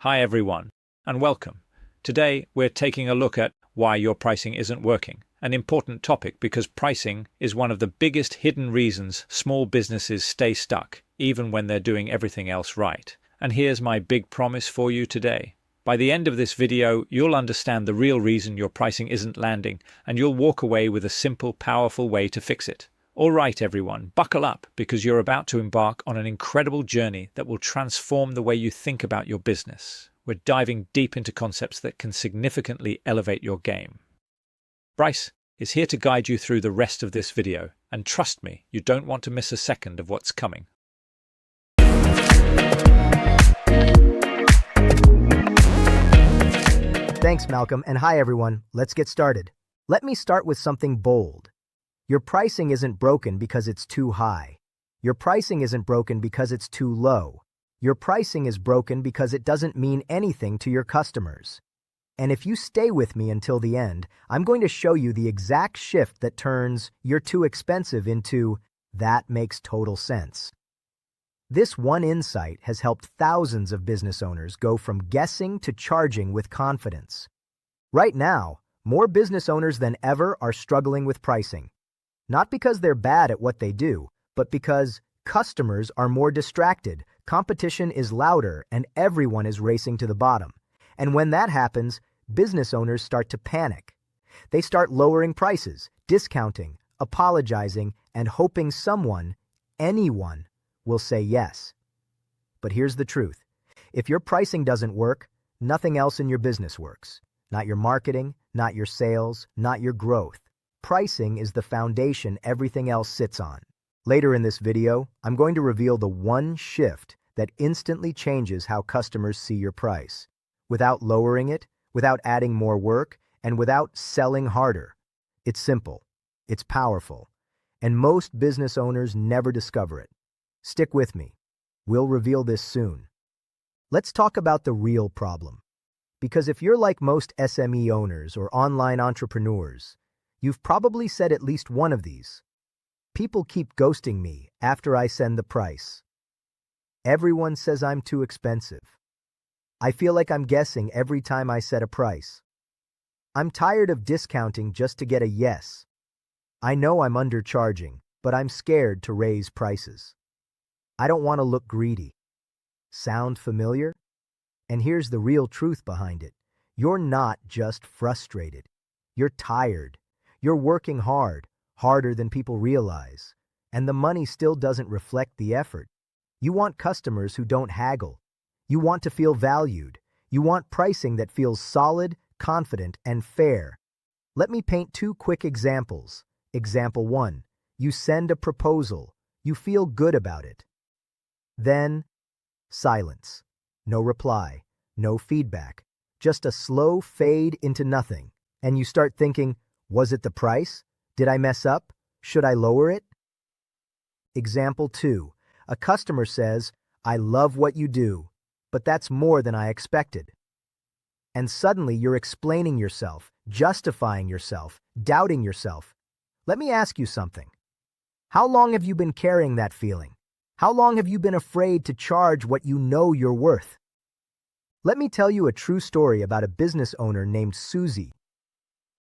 Hi everyone, and welcome. Today we're taking a look at why your pricing isn't working, an important topic because pricing is one of the biggest hidden reasons small businesses stay stuck, even when they're doing everything else right. And here's my big promise for you today. By the end of this video, you'll understand the real reason your pricing isn't landing, and you'll walk away with a simple, powerful way to fix it. All right, everyone, buckle up because you're about to embark on an incredible journey that will transform the way you think about your business. We're diving deep into concepts that can significantly elevate your game. Bryce is here to guide you through the rest of this video, and trust me, you don't want to miss a second of what's coming. Thanks, Malcolm, and hi, everyone. Let's get started. Let me start with something bold. Your pricing isn't broken because it's too high. Your pricing isn't broken because it's too low. Your pricing is broken because it doesn't mean anything to your customers. And if you stay with me until the end, I'm going to show you the exact shift that turns "you're too expensive" into "that makes total sense." This one insight has helped thousands of business owners go from guessing to charging with confidence. Right now, more business owners than ever are struggling with pricing. Not because they're bad at what they do, but because customers are more distracted, competition is louder, and everyone is racing to the bottom. And when that happens, business owners start to panic. They start lowering prices, discounting, apologizing, and hoping someone, anyone, will say yes. But here's the truth. If your pricing doesn't work, nothing else in your business works. Not your marketing, not your sales, not your growth. Pricing is the foundation everything else sits on. Later in this video, I'm going to reveal the one shift that instantly changes how customers see your price. Without lowering it, without adding more work, and without selling harder. It's simple. It's powerful. And most business owners never discover it. Stick with me. We'll reveal this soon. Let's talk about the real problem. Because if you're like most SME owners or online entrepreneurs, you've probably said at least one of these. People keep ghosting me after I send the price. Everyone says I'm too expensive. I feel like I'm guessing every time I set a price. I'm tired of discounting just to get a yes. I know I'm undercharging, but I'm scared to raise prices. I don't want to look greedy. Sound familiar? And here's the real truth behind it. You're not just frustrated. You're tired. You're working hard, harder than people realize. And the money still doesn't reflect the effort. You want customers who don't haggle. You want to feel valued. You want pricing that feels solid, confident, and fair. Let me paint two quick examples. Example 1. You send a proposal. You feel good about it. Then, silence. No reply. No feedback. Just a slow fade into nothing. And you start thinking, was it the price? Did I mess up? Should I lower it? Example 2. A customer says, I love what you do, but that's more than I expected. And suddenly you're explaining yourself, justifying yourself, doubting yourself. Let me ask you something. How long have you been carrying that feeling? How long have you been afraid to charge what you know you're worth? Let me tell you a true story about a business owner named Susie.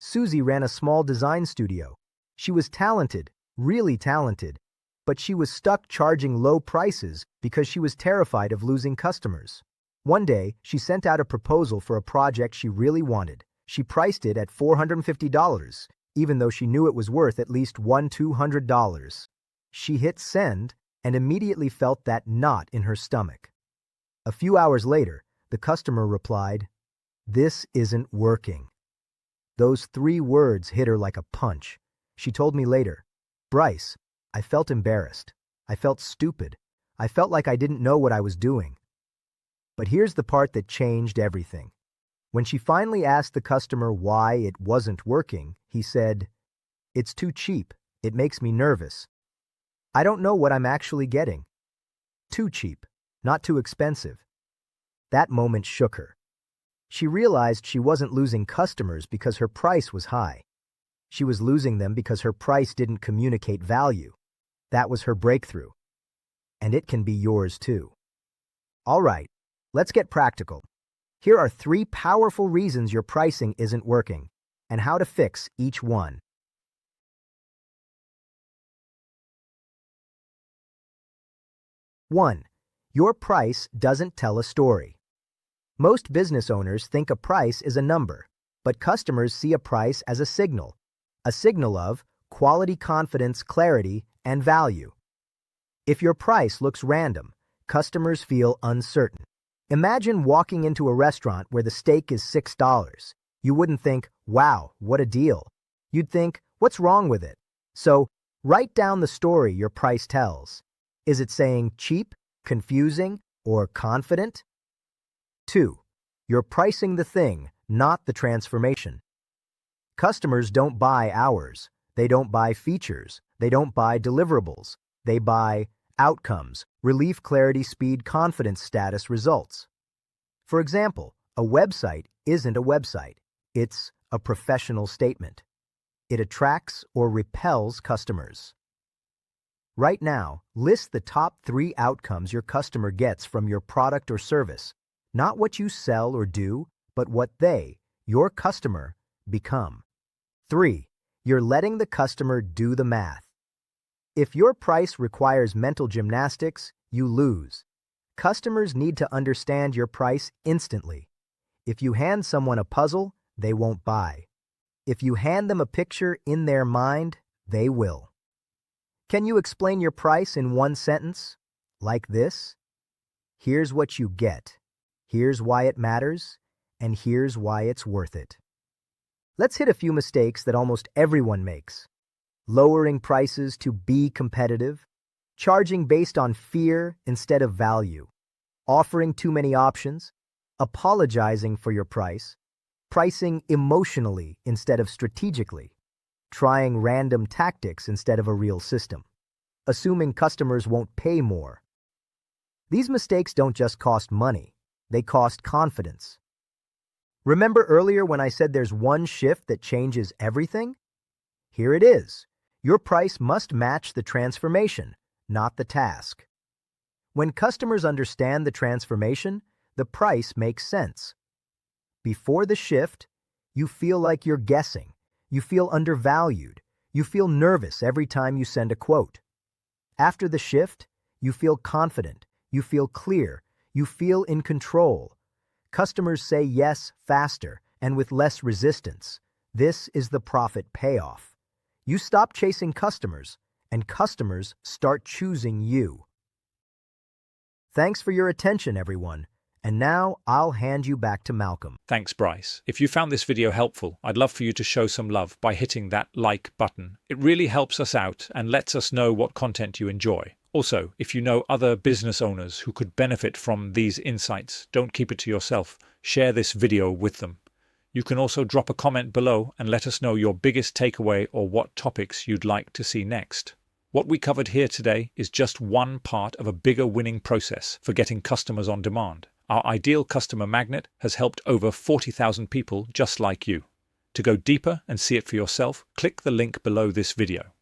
Susie ran a small design studio. She was talented, really talented, but she was stuck charging low prices because she was terrified of losing customers. One day, she sent out a proposal for a project she really wanted. She priced it at $450, even though she knew it was worth at least $200. She hit send and immediately felt that knot in her stomach. A few hours later, the customer replied, "This isn't working." Those 3 words hit her like a punch. She told me later, "Bryce, I felt embarrassed. I felt stupid. I felt like I didn't know what I was doing." But here's the part that changed everything. When she finally asked the customer why it wasn't working, he said, "It's too cheap. It makes me nervous. I don't know what I'm actually getting." Too cheap, not too expensive. That moment shook her. She realized she wasn't losing customers because her price was high. She was losing them because her price didn't communicate value. That was her breakthrough. And it can be yours too. All right, let's get practical. Here are 3 powerful reasons your pricing isn't working, and how to fix each one. 1. Your price doesn't tell a story. Most business owners think a price is a number, but customers see a price as a signal of quality, confidence, clarity, and value. If your price looks random, customers feel uncertain. Imagine walking into a restaurant where the steak is $6. You wouldn't think, wow, what a deal. You'd think, what's wrong with it? So, write down the story your price tells. Is it saying cheap, confusing, or confident? 2. You're pricing the thing, not the transformation. Customers don't buy hours. They don't buy features. They don't buy deliverables. They buy outcomes: relief, clarity, speed, confidence, status, results. For example, a website isn't a website. It's a professional statement. It attracts or repels customers. Right now, list the top 3 outcomes your customer gets from your product or service, not what you sell or do, but what they, your customer, become. 3. You're letting the customer do the math. If your price requires mental gymnastics, you lose. Customers need to understand your price instantly. If you hand someone a puzzle, they won't buy. If you hand them a picture in their mind, they will. Can you explain your price in 1 sentence? Like this: here's what you get, here's why it matters, and here's why it's worth it. Let's hit a few mistakes that almost everyone makes. Lowering prices to be competitive, charging based on fear instead of value, offering too many options, apologizing for your price, pricing emotionally instead of strategically, trying random tactics instead of a real system, assuming customers won't pay more. These mistakes don't just cost money, they cost confidence. Remember earlier when I said there's one shift that changes everything? Here it is. Your price must match the transformation, not the task. When customers understand the transformation, the price makes sense. Before the shift, you feel like you're guessing. You feel undervalued. You feel nervous every time you send a quote. After the shift, you feel confident. You feel clear. You feel in control. Customers say yes faster and with less resistance. This is the profit payoff. You stop chasing customers, and customers start choosing you. Thanks for your attention, everyone. And now I'll hand you back to Malcolm. Thanks, Bryce. If you found this video helpful, I'd love for you to show some love by hitting that like button. It really helps us out and lets us know what content you enjoy. Also, if you know other business owners who could benefit from these insights, don't keep it to yourself. Share this video with them. You can also drop a comment below and let us know your biggest takeaway or what topics you'd like to see next. What we covered here today is just one part of a bigger winning process for getting customers on demand. Our ideal customer magnet has helped over 40,000 people just like you. To go deeper and see it for yourself, click the link below this video.